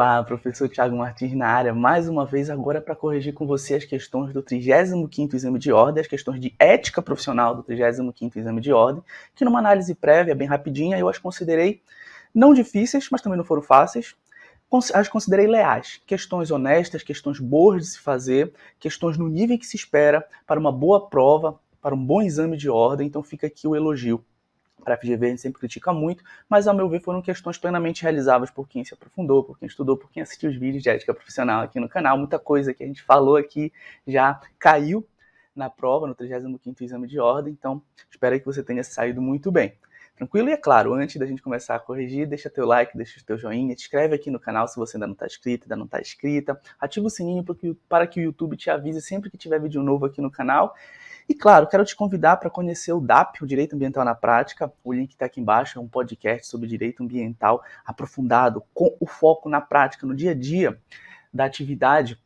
Olá, professor Thiago Martins na área, mais uma vez agora para corrigir com você as questões do 35º Exame de Ordem, as questões de ética profissional do 35º Exame de Ordem, que numa análise prévia, bem rapidinha, eu as considerei não difíceis, mas também não foram fáceis, as considerei leais, questões honestas, questões boas de se fazer, questões no nível que se espera para uma boa prova, para um bom exame de ordem, então fica aqui o elogio. Para a FGV a gente sempre critica muito, mas ao meu ver foram questões plenamente realizáveis por quem se aprofundou, por quem estudou, por quem assistiu os vídeos de ética profissional aqui no canal. Muita coisa que a gente falou aqui já caiu na prova, no 35º Exame de Ordem, então espero que você tenha saído muito bem. Tranquilo? E é claro, antes da gente começar a corrigir, deixa teu like, deixa o teu joinha, te inscreve aqui no canal se você ainda não está inscrito, ainda não está inscrita, ativa o sininho para que o YouTube te avise sempre que tiver vídeo novo aqui no canal. E claro, quero te convidar para conhecer o DAP, o Direito Ambiental na Prática. O link está aqui embaixo, é um podcast sobre direito ambiental aprofundado, com o foco na prática, no dia a dia da atividade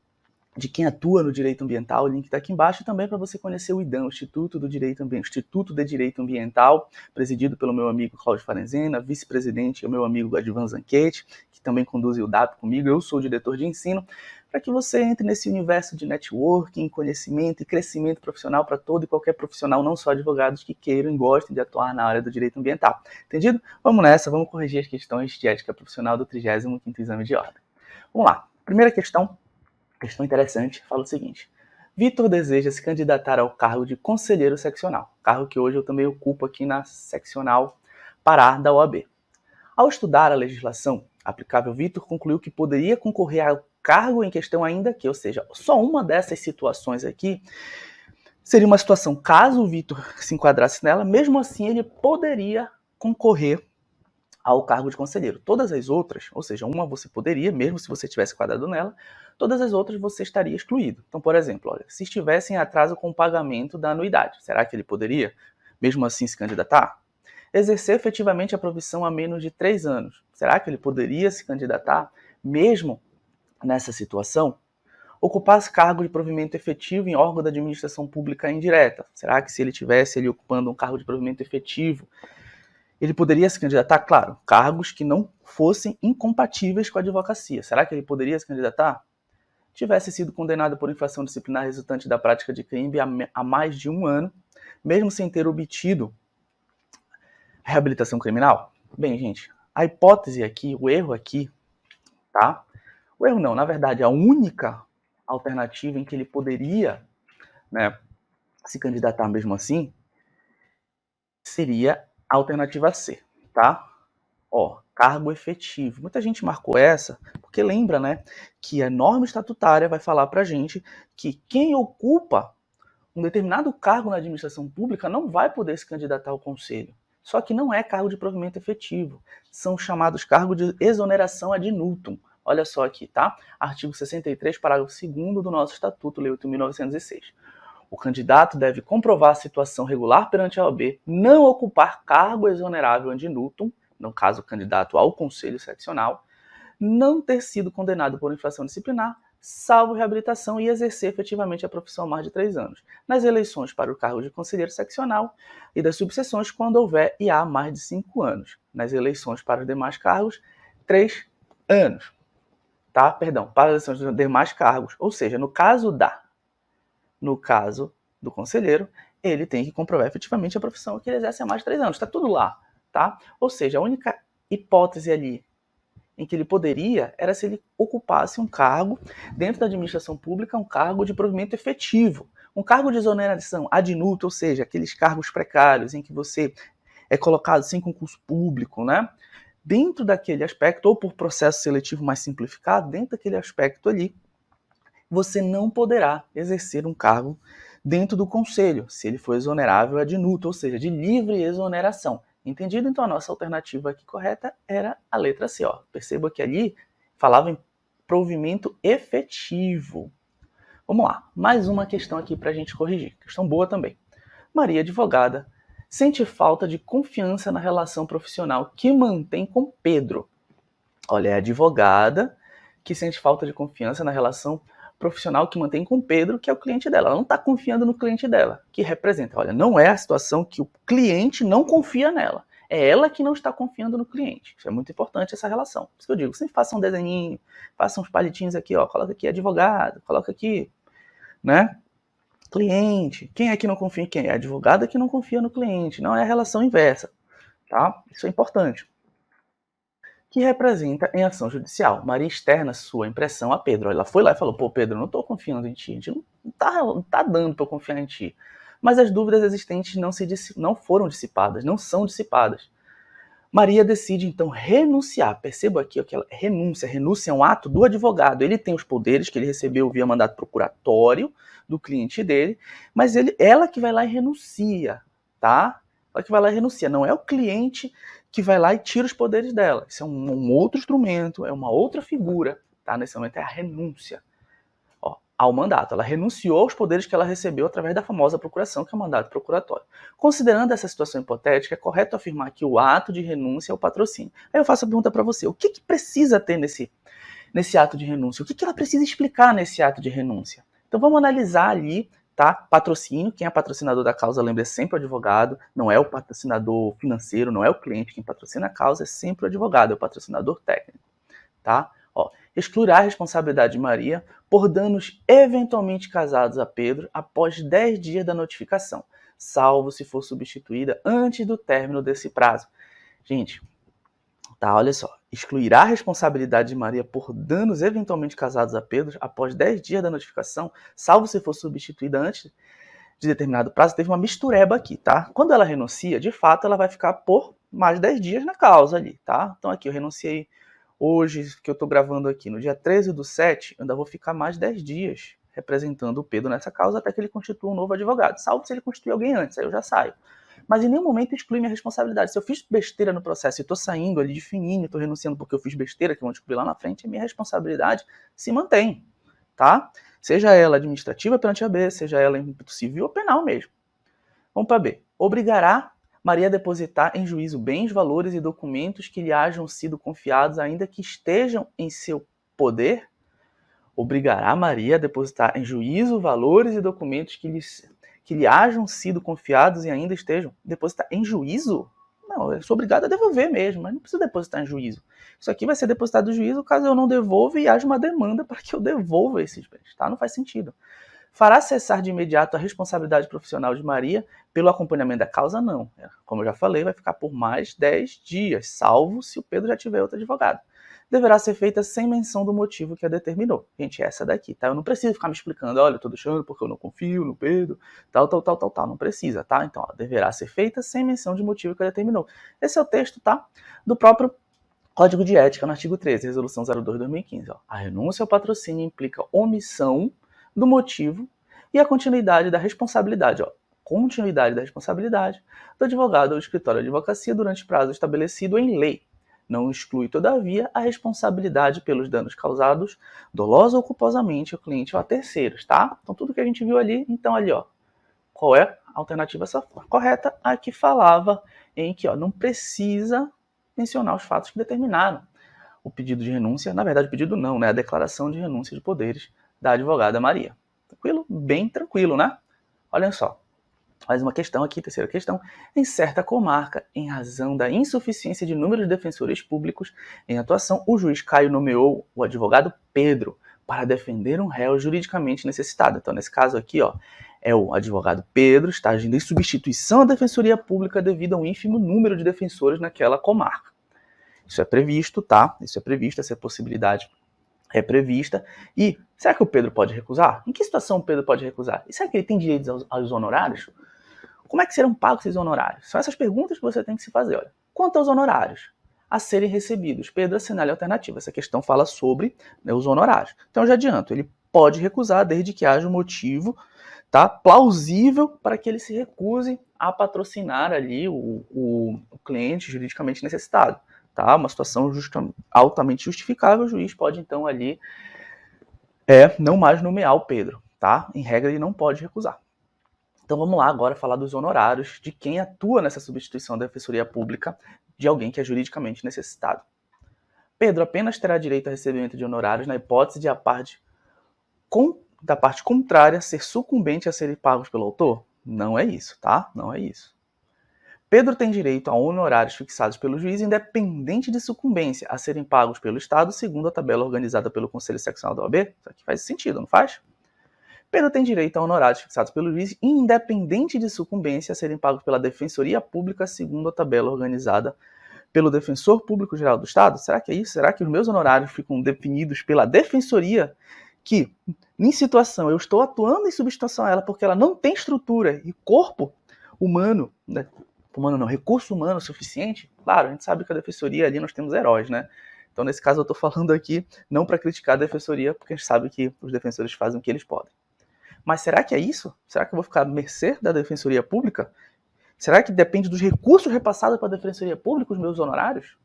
de quem atua no direito ambiental. O link está aqui embaixo, e também para você conhecer o IDAM, o Instituto de Direito Ambiental, presidido pelo meu amigo Cláudio Farenzena, vice-presidente é o meu amigo Advan Zanchetti, que também conduz o DAP comigo. Eu sou o diretor de ensino, para que você entre nesse universo de networking, conhecimento e crescimento profissional para todo e qualquer profissional, não só advogados que queiram e gostem de atuar na área do direito ambiental. Entendido? Vamos nessa, vamos corrigir as questões de ética profissional do 35º Exame de Ordem. Vamos lá. Primeira questão interessante, fala o seguinte: Vitor deseja se candidatar ao cargo de conselheiro seccional, cargo que hoje eu também ocupo aqui na seccional Pará da OAB. Ao estudar a legislação aplicável, Vitor concluiu que poderia concorrer ao cargo em questão ainda que, ou seja, só uma dessas situações aqui seria uma situação, caso o Vitor se enquadrasse nela, mesmo assim ele poderia concorrer ao cargo de conselheiro. Todas as outras, ou seja, uma você poderia, mesmo se você tivesse enquadrado nela, todas as outras você estaria excluído. Então, por exemplo, olha, se estivesse em atraso com o pagamento da anuidade, será que ele poderia, mesmo assim, se candidatar? Exercer efetivamente a profissão há menos de 3 anos, será que ele poderia se candidatar, mesmo nessa situação? Ocupar cargo de provimento efetivo em órgão da administração pública indireta, será que se ele estivesse ali ocupando um cargo de provimento efetivo, ele poderia se candidatar? Claro, cargos que não fossem incompatíveis com a advocacia. Será que ele poderia se candidatar? Tivesse sido condenado por infração disciplinar resultante da prática de crime há mais de 1 ano, mesmo sem ter obtido reabilitação criminal? Bem, gente, a hipótese aqui, o erro aqui, tá? O erro não, na verdade, a única alternativa em que ele poderia, né, se candidatar mesmo assim, seria a alternativa C, tá? Ó, cargo efetivo. Muita gente marcou essa porque lembra, né, que a norma estatutária vai falar pra gente que quem ocupa um determinado cargo na administração pública não vai poder se candidatar ao conselho. Só que não é cargo de provimento efetivo. São chamados cargos de exoneração ad nutum. Olha só aqui, tá? Artigo 63, parágrafo 2º do nosso Estatuto, Lei 8.906. O candidato deve comprovar a situação regular perante a OAB, não ocupar cargo exonerável ad nutum, no caso o candidato ao Conselho Seccional, não ter sido condenado por infração disciplinar, salvo reabilitação, e exercer efetivamente a profissão há mais de 3 anos. Nas eleições para o cargo de conselheiro seccional e das subseções, quando houver e há mais de 5 anos. Nas eleições para os demais cargos, 3 anos. Tá? Perdão, para as eleições dos demais cargos. Ou seja, no caso do conselheiro, ele tem que comprovar efetivamente a profissão que ele exerce há mais de 3 anos. Está tudo lá, tá? Ou seja, a única hipótese ali em que ele poderia era se ele ocupasse um cargo dentro da administração pública, um cargo de provimento efetivo, um cargo de exoneração ad nutum, ou seja, aqueles cargos precários em que você é colocado sem concurso público, né? Dentro daquele aspecto, ou por processo seletivo mais simplificado, dentro daquele aspecto ali, você não poderá exercer um cargo dentro do conselho, se ele for exonerável ad nutum, ou seja, de livre exoneração. Entendido? Então a nossa alternativa aqui correta era a letra C. Ó. Perceba que ali falava em provimento efetivo. Vamos lá, mais uma questão aqui para a gente corrigir. Questão boa também. Maria, advogada, sente falta de confiança na relação profissional que mantém com Pedro. Olha, é a advogada que sente falta de confiança na relação profissional que mantém com Pedro, que é o cliente dela. Ela não está confiando no cliente dela, que representa. Olha, não é a situação que o cliente não confia nela. É ela que não está confiando no cliente. Isso é muito importante, essa relação. Por isso que eu digo, sempre faça um desenhinho, faça uns palitinhos aqui, ó, coloca aqui advogado, coloca aqui, né, cliente. Quem é que não confia em quem? É a advogada que não confia no cliente, não é a relação inversa, tá? Isso é importante. Que representa em ação judicial. Maria externa sua impressão a Pedro. Ela foi lá e falou, pô, Pedro, não estou confiando em ti, a gente não tá dando para eu confiar em ti. Mas as dúvidas existentes não foram dissipadas, não são dissipadas. Maria decide, então, renunciar. Perceba aqui que ela renúncia é um ato do advogado. Ele tem os poderes que ele recebeu via mandato procuratório do cliente dele, mas ela que vai lá e renuncia, tá? Ela que vai lá e renuncia. Não é o cliente que vai lá e tira os poderes dela. Isso é um outro instrumento, é uma outra figura, tá? Nesse momento é a renúncia. Ao mandato. Ela renunciou aos poderes que ela recebeu através da famosa procuração, que é o mandato procuratório. Considerando essa situação hipotética, é correto afirmar que o ato de renúncia é o patrocínio. Aí eu faço a pergunta para você, o que precisa ter nesse ato de renúncia? O que ela precisa explicar nesse ato de renúncia? Então vamos analisar ali, tá? Patrocínio, quem é patrocinador da causa, lembra, é sempre o advogado, não é o patrocinador financeiro, não é o cliente quem patrocina a causa, é sempre o advogado, é o patrocinador técnico, tá? Excluir a responsabilidade de Maria por danos eventualmente causados a Pedro após 10 dias da notificação, salvo se for substituída antes do término desse prazo. Gente, tá, olha só. Excluirá a responsabilidade de Maria por danos eventualmente causados a Pedro após 10 dias da notificação, salvo se for substituída antes de determinado prazo. Teve uma mistureba aqui, tá? Quando ela renuncia, de fato, ela vai ficar por mais 10 dias na causa ali, tá? Então aqui eu renunciei hoje, que eu estou gravando aqui, no dia 13/7, eu ainda vou ficar mais 10 dias representando o Pedro nessa causa até que ele constitua um novo advogado. Salvo se ele constituir alguém antes, aí eu já saio. Mas em nenhum momento exclui minha responsabilidade. Se eu fiz besteira no processo e estou saindo ali de fininho, estou renunciando porque eu fiz besteira, que vão descobrir lá na frente, a minha responsabilidade se mantém, tá? Seja ela administrativa perante a B, seja ela em âmbito civil ou penal mesmo. Vamos para B. Obrigará Maria a depositar em juízo bens, valores e documentos que lhe hajam sido confiados, ainda que estejam em seu poder? Obrigará Maria a depositar em juízo valores e documentos que lhe hajam sido confiados e ainda estejam. Depositar em juízo? Não, eu sou obrigado a devolver mesmo, mas não preciso depositar em juízo. Isso aqui vai ser depositado em juízo caso eu não devolva e haja uma demanda para que eu devolva esses bens, tá? Não faz sentido. Fará cessar de imediato a responsabilidade profissional de Maria pelo acompanhamento da causa? Não. Como eu já falei, vai ficar por mais 10 dias, salvo se o Pedro já tiver outro advogado. Deverá ser feita sem menção do motivo que a determinou. Gente, essa daqui, tá? Eu não preciso ficar me explicando, olha, eu tô deixando porque eu não confio no Pedro, tal. Não precisa, tá? Então, deverá ser feita sem menção de motivo que a determinou. Esse é o texto, tá? Do próprio Código de Ética, no artigo 13, Resolução 02/2015. A renúncia ao patrocínio implica omissão do motivo e a continuidade da responsabilidade. Continuidade da responsabilidade do advogado ou escritório de advocacia durante prazo estabelecido em lei. Não exclui, todavia, a responsabilidade pelos danos causados dolosa ou culposamente ao cliente ou a terceiros, tá? Então, tudo que a gente viu ali, então ali, qual é a alternativa correta? A que falava em que, não precisa mencionar os fatos que determinaram o pedido de renúncia. Na verdade, o pedido não, né? A declaração de renúncia de poderes da advogada Maria. Tranquilo? Bem tranquilo, né? Olha só. Mais uma questão aqui, terceira questão. Em certa comarca, em razão da insuficiência de número de defensores públicos em atuação, o juiz Caio nomeou o advogado Pedro para defender um réu juridicamente necessitado. Então, nesse caso aqui, é o advogado Pedro, está agindo em substituição à defensoria pública devido a um ínfimo número de defensores naquela comarca. Isso é previsto, tá? Isso é previsto, essa possibilidade é prevista. E será que o Pedro pode recusar? Em que situação o Pedro pode recusar? E será que ele tem direito aos honorários? Como é que serão pagos esses honorários? São essas perguntas que você tem que se fazer. Olha. Quanto aos honorários a serem recebidos, Pedro assinale a alternativa. Essa questão fala sobre, né, os honorários. Então eu já adianto, ele pode recusar desde que haja um motivo, tá, plausível para que ele se recuse a patrocinar ali o cliente juridicamente necessitado. Tá? Uma situação altamente justificável, o juiz pode então ali não mais nomear o Pedro. Tá? Em regra, ele não pode recusar. Então vamos lá agora falar dos honorários de quem atua nessa substituição da defensoria pública de alguém que é juridicamente necessitado. Pedro apenas terá direito a recebimento de honorários na hipótese de da parte contrária ser sucumbente a serem pagos pelo autor? Não é isso, tá? Não é isso. Pedro tem direito a honorários fixados pelo juiz, independente de sucumbência, a serem pagos pelo Estado, segundo a tabela organizada pelo Conselho Seccional da OAB. Isso aqui faz sentido, não faz? Pedro tem direito a honorários fixados pelo juiz, independente de sucumbência, a serem pagos pela Defensoria Pública, segundo a tabela organizada pelo Defensor Público Geral do Estado? Será que é isso? Será que os meus honorários ficam definidos pela Defensoria, que, em situação, eu estou atuando em substituição a ela porque ela não tem estrutura e corpo humano, né? Recurso humano suficiente? Claro, a gente sabe que a Defensoria ali nós temos heróis, né? Então, nesse caso, eu estou falando aqui não para criticar a Defensoria, porque a gente sabe que os defensores fazem o que eles podem. Mas será que é isso? Será que eu vou ficar à mercê da Defensoria Pública? Será que depende dos recursos repassados para a Defensoria Pública os meus honorários?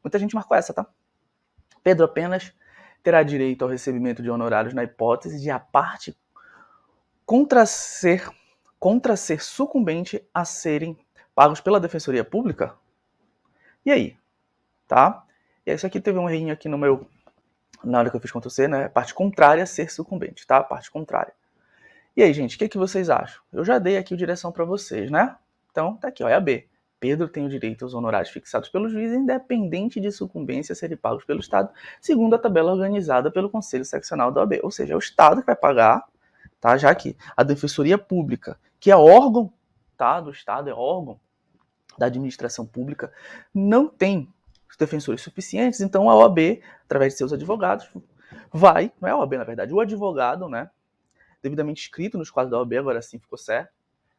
Muita gente marcou essa, tá? Pedro apenas terá direito ao recebimento de honorários na hipótese de a parte contra ser sucumbente a serem pagos pela Defensoria Pública? E aí? Tá? E isso aqui teve um errinho aqui na hora que eu fiz Ctrl+C, né? Parte contrária a ser sucumbente, tá? Parte contrária. E aí, gente, o que vocês acham? Eu já dei aqui a direção para vocês, né? Então, tá aqui, ó, é a B. Pedro tem o direito aos honorários fixados pelo juiz, independente de sucumbência a serem pagos pelo Estado, segundo a tabela organizada pelo Conselho Seccional da OAB. Ou seja, é o Estado que vai pagar, tá? Já que a Defensoria Pública, que é órgão, tá, do Estado, é órgão da administração pública, não tem defensores suficientes, então a OAB, através de seus advogados, não é a OAB, na verdade, o advogado, né, devidamente escrito nos quadros da OAB, agora sim ficou certo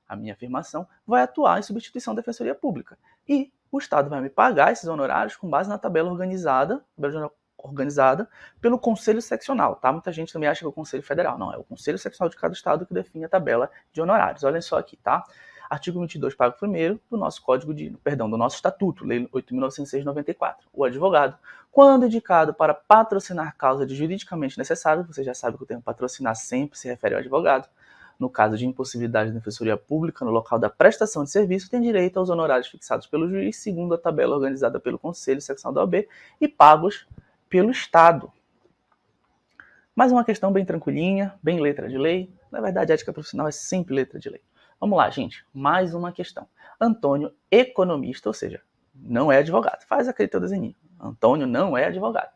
a minha afirmação, vai atuar em substituição da Defensoria Pública. E o Estado vai me pagar esses honorários com base na tabela organizada pelo Conselho Seccional, tá? Muita gente também acha que é o Conselho Federal. Não, é o Conselho Seccional de cada Estado que define a tabela de honorários. Olhem só aqui, tá? Artigo 22, parágrafo 1º do nosso do nosso Estatuto, Lei 8.906 de 94. O advogado, quando indicado para patrocinar causa de juridicamente necessário, você já sabe que o termo patrocinar sempre se refere ao advogado, no caso de impossibilidade da Defensoria Pública no local da prestação de serviço, tem direito aos honorários fixados pelo juiz, segundo a tabela organizada pelo Conselho Seccional da OAB e pagos pelo Estado. Mais uma questão bem tranquilinha, bem letra de lei. Na verdade, a ética profissional é sempre letra de lei. Vamos lá, gente. Mais uma questão. Antônio, economista, ou seja, não é advogado. Faz aquele teu desenho. Antônio não é advogado.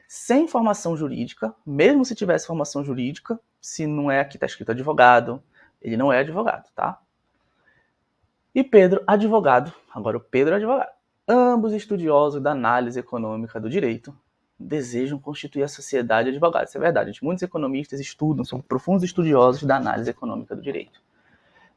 Sem formação jurídica, mesmo se tivesse formação jurídica, se não é aqui está escrito advogado, ele não é advogado, tá? E Pedro, advogado. Agora o Pedro é advogado. Ambos estudiosos da análise econômica do direito, desejam constituir a sociedade de advogados. Isso é verdade, gente. Muitos economistas estudam, são profundos estudiosos da análise econômica do direito.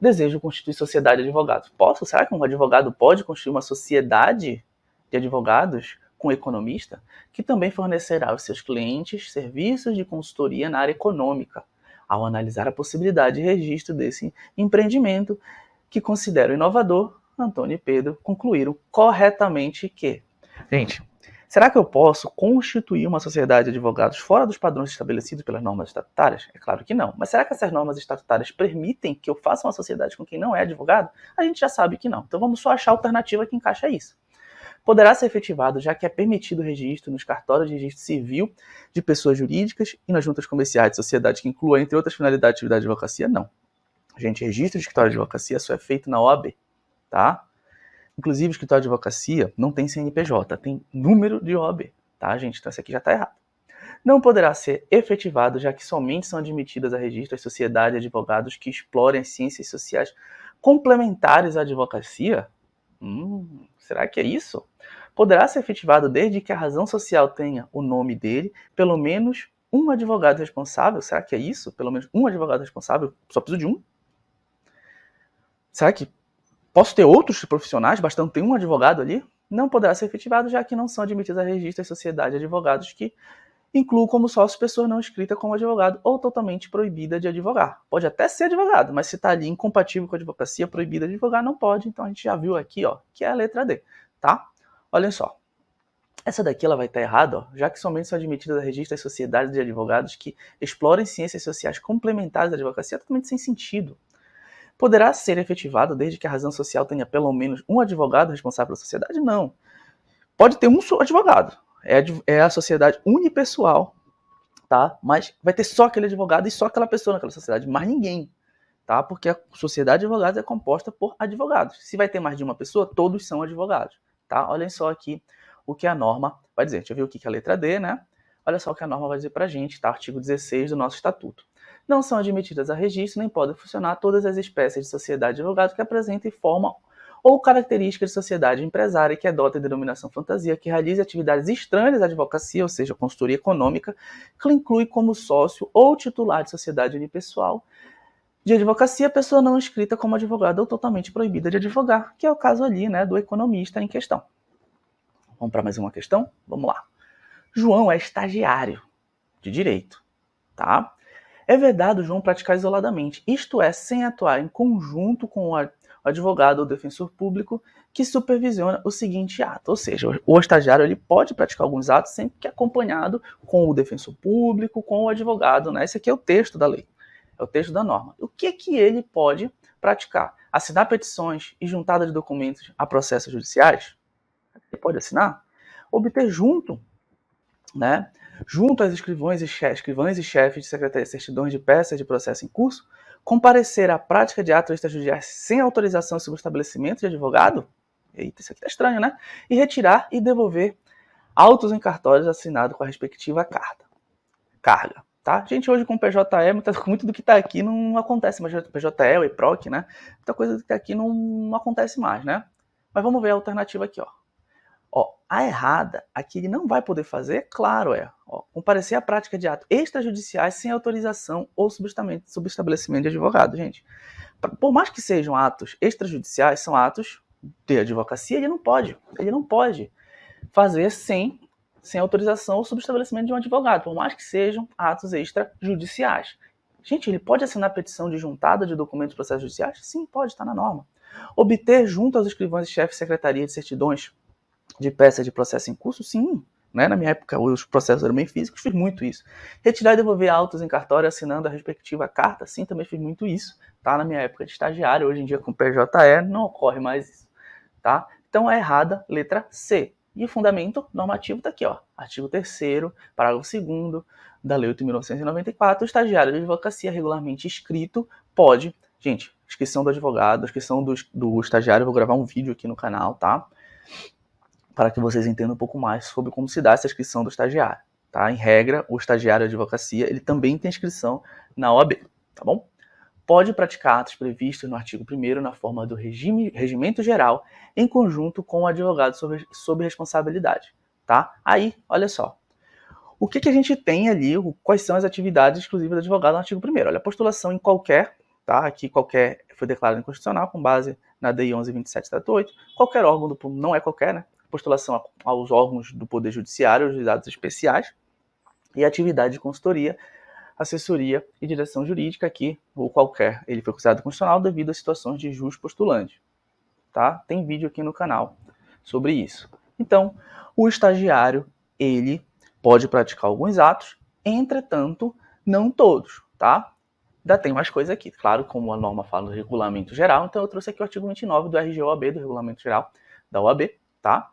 Desejam constituir sociedade de advogados. Será que um advogado pode constituir uma sociedade de advogados com economista, que também fornecerá aos seus clientes serviços de consultoria na área econômica, ao analisar a possibilidade de registro desse empreendimento, que considero inovador? Antônio e Pedro concluíram corretamente que... Gente, será que eu posso constituir uma sociedade de advogados fora dos padrões estabelecidos pelas normas estatutárias? É claro que não. Mas será que essas normas estatutárias permitem que eu faça uma sociedade com quem não é advogado? A gente já sabe que não. Então vamos só achar a alternativa que encaixa isso. Poderá ser efetivado, já que é permitido o registro nos cartórios de registro civil de pessoas jurídicas e nas juntas comerciais de sociedade que inclua, entre outras finalidades, atividade de advocacia? Não. Gente, registro de escritório de advocacia só é feito na OAB, tá? Inclusive, o escritório de advocacia não tem CNPJ, tem número de OAB, tá, gente? Então, isso aqui já está errado. Não poderá ser efetivado, já que somente são admitidas a registro as sociedades de advogados que explorem as ciências sociais complementares à advocacia? Será que é isso? Poderá ser efetivado desde que a razão social tenha o nome dele, pelo menos um advogado responsável? Será que é isso? Pelo menos um advogado responsável? Só preciso de um? Será que posso ter outros profissionais, bastando ter um advogado ali? Não poderá ser efetivado, já que não são admitidas a registro as sociedades de advogados que incluam como sócio pessoa não inscrita como advogado ou totalmente proibida de advogar. Pode até ser advogado, mas se está ali incompatível com a advocacia, proibida de advogar, não pode. Então a gente já viu aqui, ó, que é a letra D, tá? Olhem só. Essa daqui ela vai estar errada, ó, já que somente são admitidas a registro as sociedades de advogados que explorem ciências sociais complementares à advocacia, é totalmente sem sentido. Poderá ser efetivado desde que a razão social tenha pelo menos um advogado responsável pela sociedade? Não. Pode ter um só advogado. É a sociedade unipessoal, tá? Mas vai ter só aquele advogado e só aquela pessoa naquela sociedade, mais ninguém, tá? Porque a sociedade de advogados é composta por advogados. Se vai ter mais de uma pessoa, todos são advogados, tá? Olhem só aqui o que a norma vai dizer. Deixa eu ver o que é a letra D, né? Olha só o que a norma vai dizer pra gente, tá? Artigo 16 do nosso estatuto. Não são admitidas a registro nem podem funcionar todas as espécies de sociedade de advogados que apresentem forma ou característica de sociedade empresária que adota a denominação fantasia, que realize atividades estranhas à advocacia, ou seja, consultoria econômica, que inclui como sócio ou titular de sociedade unipessoal de advocacia, pessoa não inscrita como advogada ou totalmente proibida de advogar, que é o caso ali, né, do economista em questão. Vamos para mais uma questão? Vamos lá. João é estagiário de direito, tá? É vedado João praticar isoladamente, isto é, sem atuar em conjunto com o advogado ou defensor público que supervisiona o seguinte ato. Ou seja, o estagiário ele pode praticar alguns atos sempre que acompanhado com o defensor público, com o advogado, né? Esse aqui é o texto da lei, é o texto da norma. O que ele pode praticar? Assinar petições e juntada de documentos a processos judiciais? Ele pode assinar? Obter junto, né? Junto às escrivães e chefes de secretaria de certidões de peças de processo em curso, comparecer à prática de atos extrajudiciais sem autorização sobre o estabelecimento de advogado? Eita, isso aqui tá estranho, né? E retirar e devolver autos em cartórios assinados com a respectiva carga, tá? Gente, hoje com o PJE, muito do que tá aqui não acontece mais. O PJE, o EPROC, né? Muita coisa que tá aqui não acontece mais, né? Mas vamos ver a alternativa aqui, ó. A errada, aqui ele não vai poder fazer, claro, comparecer à prática de atos extrajudiciais sem autorização ou subestabelecimento de advogado, gente. Por mais que sejam atos extrajudiciais, são atos de advocacia, ele não pode fazer sem autorização ou subestabelecimento de um advogado, por mais que sejam atos extrajudiciais. Gente, ele pode assinar petição de juntada de documentos de processos judiciais? Sim, pode, está na norma. Obter junto aos escrivães e chefes de secretaria de certidões de peça de processo em curso? Sim. Né? Na minha época, os processos eram bem físicos, fiz muito isso. Retirar e devolver autos em cartório assinando a respectiva carta? Sim, também fiz muito isso. Tá? Na minha época de estagiário, hoje em dia com PJE, não ocorre mais isso. Tá? Então é errada, letra C. E o fundamento normativo está aqui, ó. Artigo 3º, parágrafo 2º da Lei 8.994, o estagiário de advocacia regularmente inscrito pode... Gente, inscrição do advogado, inscrição do estagiário, eu vou gravar um vídeo aqui no canal, tá? Para que vocês entendam um pouco mais sobre como se dá essa inscrição do estagiário. Tá? Em regra, o estagiário de advocacia ele também tem inscrição na OAB, tá bom? Pode praticar atos previstos no artigo 1º na forma do regimento geral, em conjunto com o advogado sob responsabilidade. Tá? Aí, olha só. O que a gente tem ali, quais são as atividades exclusivas do advogado no artigo 1º? Olha, a postulação em qualquer, tá? Aqui qualquer foi declarado inconstitucional com base na DI 11.27/8. Qualquer órgão não é qualquer, né? Postulação aos órgãos do Poder Judiciário, os juizados especiais, e atividade de consultoria, assessoria e direção jurídica aqui, ou qualquer, ele foi considerado constitucional devido a situações de jus postulante. Tá? Tem vídeo aqui no canal sobre isso. Então, o estagiário, ele pode praticar alguns atos, entretanto, não todos, tá? Ainda tem mais coisa aqui, claro, como a norma fala do regulamento geral, então eu trouxe aqui o artigo 29 do RG-OAB, do regulamento geral da OAB, tá?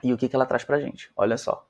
E o que ela traz pra gente? Olha só.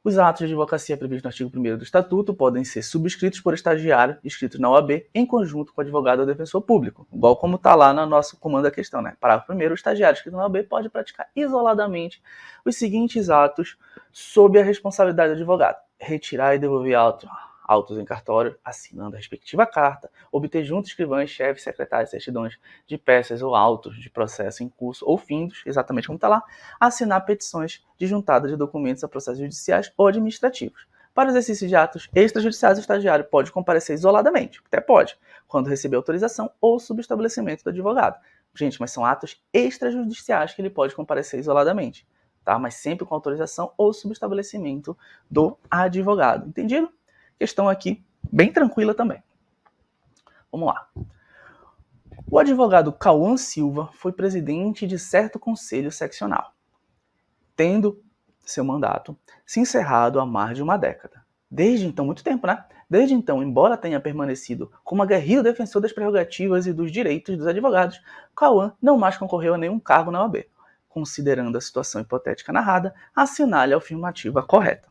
Os atos de advocacia previstos no artigo 1º do Estatuto podem ser subscritos por estagiário inscritos na OAB em conjunto com o advogado ou defensor público, igual como está lá no nosso comando da questão, né? Parágrafo 1º, o estagiário inscrito na OAB pode praticar isoladamente os seguintes atos sob a responsabilidade do advogado: retirar e devolver autos em cartório, assinando a respectiva carta, obter junto escrivães, chefes, secretários, certidões de peças ou autos de processo em curso ou findos, exatamente como está lá, assinar petições de juntada de documentos a processos judiciais ou administrativos. Para o exercício de atos extrajudiciais, o estagiário pode comparecer isoladamente, até pode, quando receber autorização ou subestabelecimento do advogado. Gente, mas são atos extrajudiciais que ele pode comparecer isoladamente, tá? Mas sempre com autorização ou subestabelecimento do advogado. Entendido? Questão aqui bem tranquila também. Vamos lá. O advogado Cauã Silva foi presidente de certo conselho seccional, tendo seu mandato se encerrado há mais de uma década. Desde então, muito tempo, né? Desde então, embora tenha permanecido como aguerrido defensor das prerrogativas e dos direitos dos advogados, Cauã não mais concorreu a nenhum cargo na OAB. Considerando a situação hipotética narrada, assinale a afirmativa correta.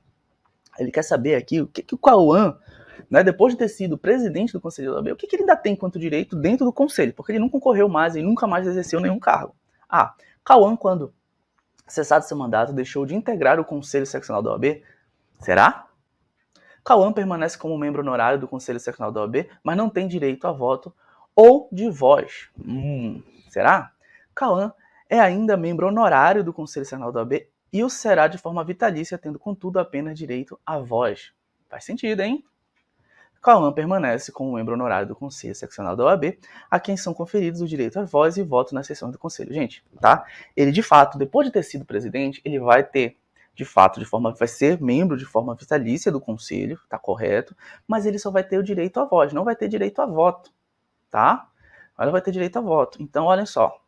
Ele quer saber aqui o que o Cauã né, depois de ter sido presidente do Conselho da OAB, o que ele ainda tem quanto direito dentro do Conselho? Porque ele não concorreu mais e nunca mais exerceu nenhum cargo. Cauã, quando cessado seu mandato, deixou de integrar o Conselho Seccional da OAB? Será? Cauã permanece como membro honorário do Conselho Seccional da OAB, mas não tem direito a voto ou de voz. Será? Cauã é ainda membro honorário do Conselho Seccional da OAB e o será de forma vitalícia, tendo, contudo, apenas direito à voz. Faz sentido, hein? Cauã permanece como membro honorário do Conselho Seccional da OAB, a quem são conferidos o direito à voz e voto nas sessões do Conselho. Gente, tá? Ele, de fato, depois de ter sido presidente, ele vai ter, de fato, vai ser membro de forma vitalícia do Conselho, tá correto, mas ele só vai ter o direito à voz, não vai ter direito a voto, tá? Ele vai ter direito a voto. Então, olhem só.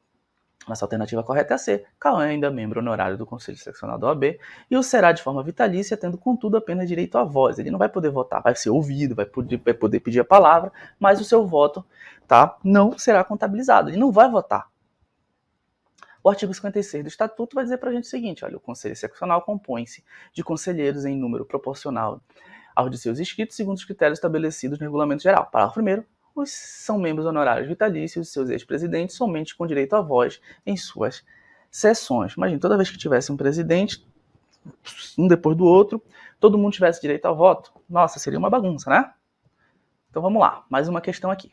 Nossa alternativa correta é a C. Cauã é ainda membro honorário do Conselho Seccional da OAB e o será de forma vitalícia, tendo, contudo, apenas direito à voz. Ele não vai poder votar, vai ser ouvido, vai poder pedir a palavra, mas o seu voto, tá, não será contabilizado. Ele não vai votar. O artigo 56 do Estatuto vai dizer pra gente o seguinte, olha, o Conselho Seccional compõe-se de conselheiros em número proporcional aos de seus inscritos, segundo os critérios estabelecidos no Regulamento Geral. Parágrafo 1º. São membros honorários vitalícios de seus ex-presidentes somente com direito à voz em suas sessões. Imagina, toda vez que tivesse um presidente, um depois do outro, todo mundo tivesse direito ao voto. Nossa, seria uma bagunça, né? Então vamos lá, mais uma questão aqui.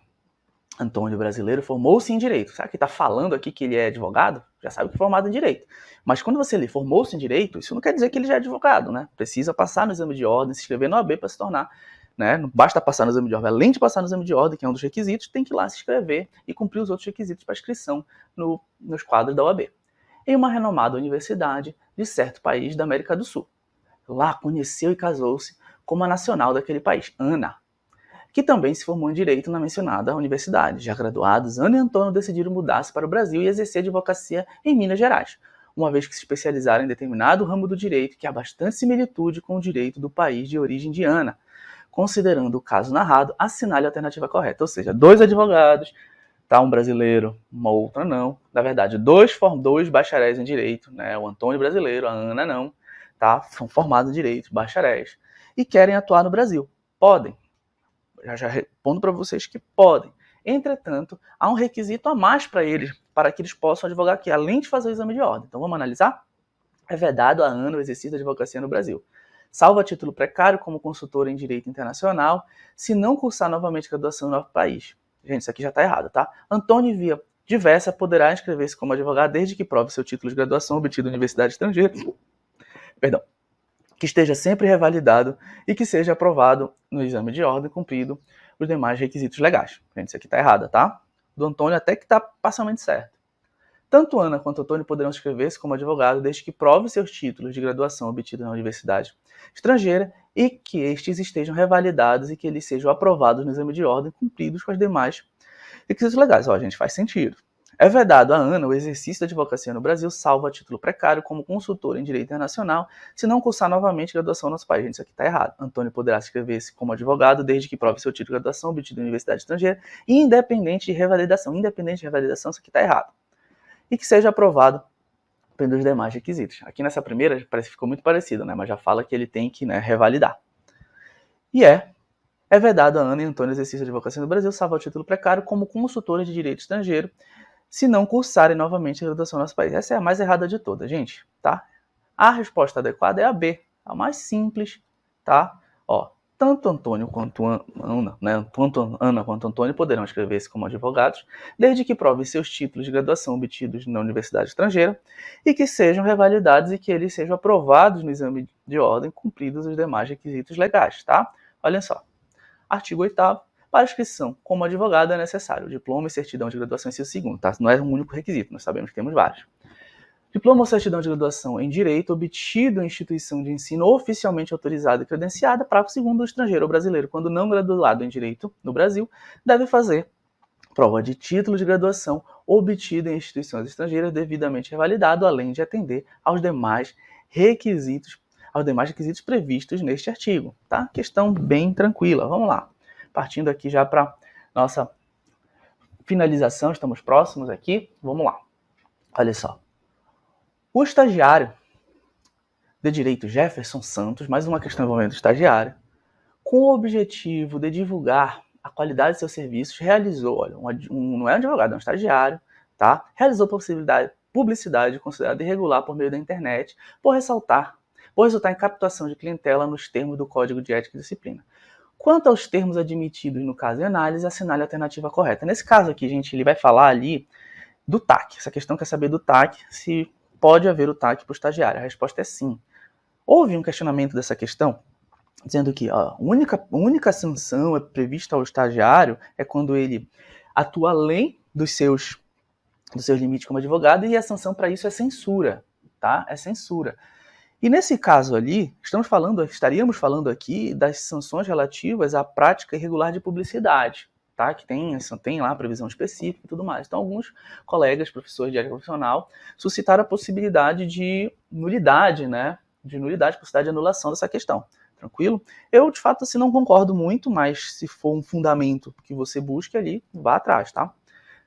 Antônio Brasileiro formou-se em Direito. Será que está falando aqui que ele é advogado? Já sabe que é formado em Direito. Mas quando você lê formou-se em Direito, isso não quer dizer que ele já é advogado, né? Precisa passar no exame de ordem, se inscrever no OAB para se tornar, né? Não basta passar no exame de ordem. Além de passar no exame de ordem, que é um dos requisitos, tem que ir lá se inscrever e cumprir os outros requisitos para inscrição nos quadros da OAB. Em uma renomada universidade de certo país da América do Sul. Lá conheceu e casou-se com uma nacional daquele país, Ana, que também se formou em Direito na mencionada universidade. Já graduados, Ana e Antônio decidiram mudar-se para o Brasil e exercer advocacia em Minas Gerais, uma vez que se especializaram em determinado ramo do direito que há bastante similitude com o direito do país de origem de Ana. Considerando o caso narrado, assinale a alternativa correta. Ou seja, 2 advogados, tá? Um brasileiro, uma outra não. Na verdade, dois bacharéis em Direito, né? O Antônio brasileiro, a Ana não, tá? São formados em Direito, bacharéis, e querem atuar no Brasil. Podem. Já respondo para vocês que podem. Entretanto, há um requisito a mais para eles, para que eles possam advogar aqui, além de fazer o exame de ordem. Então vamos analisar? É vedado a Ana o exercício da advocacia no Brasil, salvo a título precário como consultora em Direito Internacional, se não cursar novamente graduação no nosso país. Gente, isso aqui já está errado, tá? Antônio, via diversa, poderá inscrever-se como advogado desde que prove seu título de graduação obtido em universidade estrangeira, que esteja sempre revalidado e que seja aprovado no exame de ordem, cumprido os demais requisitos legais. Gente, isso aqui está errado, tá? Do Antônio até que está parcialmente certo. Tanto Ana quanto Antônio poderão inscrever-se como advogado desde que prove seus títulos de graduação obtidos na universidade estrangeira e que estes estejam revalidados e que eles sejam aprovados no exame de ordem, cumpridos com as demais requisitos legais. Ó, gente, faz sentido. É vedado a Ana o exercício da advocacia no Brasil, salvo a título precário, como consultora em Direito Internacional, se não cursar novamente graduação no nosso país. Gente, isso aqui está errado. Antônio poderá inscrever-se como advogado desde que prove seu título de graduação obtido na universidade estrangeira, independente de revalidação. Independente de revalidação, isso aqui está errado. E que seja aprovado pelos demais requisitos. Aqui nessa primeira, parece que ficou muito parecido, né? Mas já fala que ele tem que, né, revalidar. E é vedado a Ana e Antônio exercício de advocacia no Brasil, salvo o título precário, como consultores de direito estrangeiro, se não cursarem novamente a graduação no nosso país. Essa é a mais errada de todas, gente, tá? A resposta adequada é a B, a mais simples, tá? Ó, tanto Antônio quanto Ana, né? Tanto Ana quanto Antônio poderão inscrever-se como advogados, desde que provem seus títulos de graduação obtidos na universidade estrangeira e que sejam revalidados e que eles sejam aprovados no exame de ordem, cumpridos os demais requisitos legais, tá? Olhem só. Artigo 8º. Para inscrição como advogado é necessário o diploma e certidão de graduação em seu segundo, tá? Não é um único requisito, nós sabemos que temos vários. Diploma ou certidão de graduação em Direito obtido em instituição de ensino oficialmente autorizada e credenciada para o segundo estrangeiro ou brasileiro, quando não graduado em Direito no Brasil, deve fazer prova de título de graduação obtido em instituições estrangeiras devidamente revalidado, além de atender aos demais requisitos previstos neste artigo, tá? Questão bem tranquila. Vamos lá. Partindo aqui já para nossa finalização, estamos próximos aqui. Vamos lá. Olha só. O estagiário de Direito Jefferson Santos, mais uma questão envolvendo estagiário, com o objetivo de divulgar a qualidade de seus serviços, realizou, olha, não é um advogado, é um estagiário, tá? Realizou publicidade considerada irregular por meio da internet, por resultar em captação de clientela nos termos do Código de Ética e Disciplina. Quanto aos termos admitidos no caso de análise, assinale a alternativa correta. Nesse caso aqui, gente, ele vai falar ali do TAC. Essa questão quer saber do TAC, se pode haver o TAC para o estagiário. A resposta é sim. Houve um questionamento dessa questão, dizendo que a única sanção prevista ao estagiário é quando ele atua além dos seus limites como advogado, e a sanção para isso é censura, tá? É censura. E nesse caso ali, estaríamos falando aqui das sanções relativas à prática irregular de publicidade, tá? Que tem lá previsão específica e tudo mais. Então, alguns colegas, professores de ética profissional, suscitaram a possibilidade de nulidade, né? De nulidade, possibilidade de anulação dessa questão. Tranquilo? Eu, de fato, assim, não concordo muito, mas se for um fundamento que você busque ali, vá atrás, tá?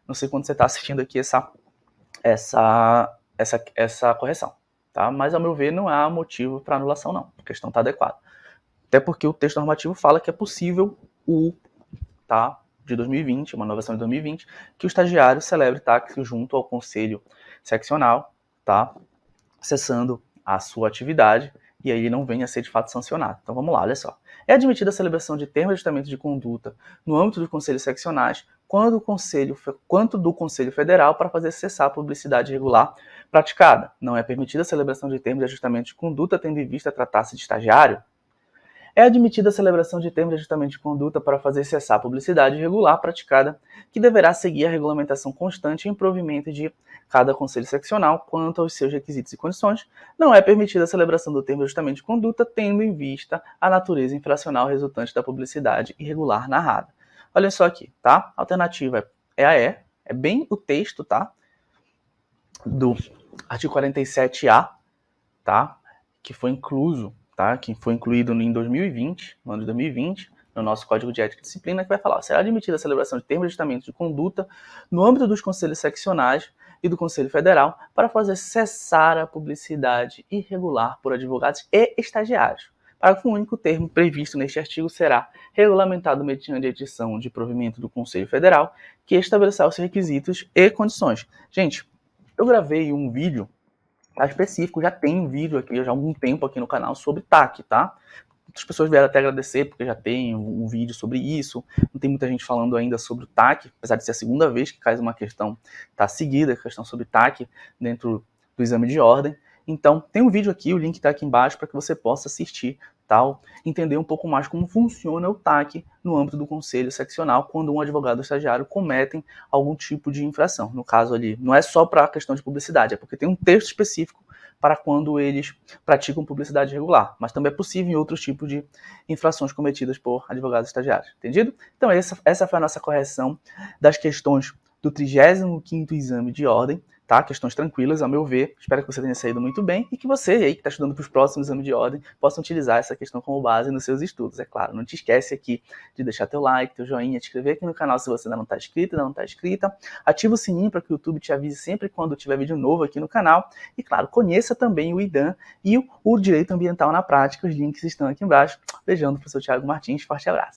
Não sei quando você está assistindo aqui essa correção, tá? Mas, ao meu ver, não há motivo para anulação, não. A questão está adequada. Até porque o texto normativo fala que é possível de 2020, uma inovação de 2020, que o estagiário celebre TAC junto ao conselho seccional, tá? Cessando a sua atividade, e aí ele não venha a ser de fato sancionado. Então vamos lá, olha só. É admitida a celebração de termos de ajustamento de conduta no âmbito dos conselhos seccionais, quanto do Conselho Federal, para fazer cessar a publicidade irregular praticada. Não é permitida a celebração de termos de ajustamento de conduta, tendo em vista tratar-se de estagiário. É admitida a celebração de termos de ajustamento de conduta para fazer cessar a publicidade irregular praticada, que deverá seguir a regulamentação constante em provimento de cada conselho seccional quanto aos seus requisitos e condições. Não é permitida a celebração do termo de ajustamento de conduta, tendo em vista a natureza infracional resultante da publicidade irregular narrada. Olha só aqui, tá? A alternativa é a E, é bem o texto, tá? Do artigo 47A, tá? Que foi incluído em 2020, no ano de 2020, no nosso Código de Ética e Disciplina, que vai falar: será admitida a celebração de termos de ajustamento de conduta no âmbito dos conselhos seccionais e do Conselho Federal para fazer cessar a publicidade irregular por advogados e estagiários. Parágrafo único, o termo previsto neste artigo será regulamentado mediante a edição de provimento do Conselho Federal, que estabelecerá os requisitos e condições. Gente, eu gravei um vídeo específico, já tem um vídeo aqui, já há algum tempo aqui no canal sobre TAC, tá? Muitas pessoas vieram até agradecer, porque já tem um vídeo sobre isso, não tem muita gente falando ainda sobre o TAC, apesar de ser a segunda vez que cai uma questão, tá seguida, a questão sobre TAC dentro do exame de ordem. Então, tem um vídeo aqui, o link está aqui embaixo, para que você possa assistir, tal, entender um pouco mais como funciona o TAC no âmbito do conselho seccional, quando um advogado ou estagiário cometem algum tipo de infração. No caso ali, não é só para a questão de publicidade, é porque tem um texto específico para quando eles praticam publicidade irregular, mas também é possível em outros tipos de infrações cometidas por advogados e estagiários, entendido? Então essa foi a nossa correção das questões do 35º exame de ordem, tá? Questões tranquilas, ao meu ver. Espero que você tenha saído muito bem e que você aí que está estudando para os próximos exames de ordem possa utilizar essa questão como base nos seus estudos, é claro. Não te esquece aqui de deixar teu like, teu joinha, te inscrever aqui no canal se você ainda não está inscrito, ainda não está inscrita. Ativa o sininho para que o YouTube te avise sempre quando tiver vídeo novo aqui no canal. E claro, conheça também o IDAM e o Direito Ambiental na Prática. Os links estão aqui embaixo. Beijão do professor Thiago Martins. Forte abraço.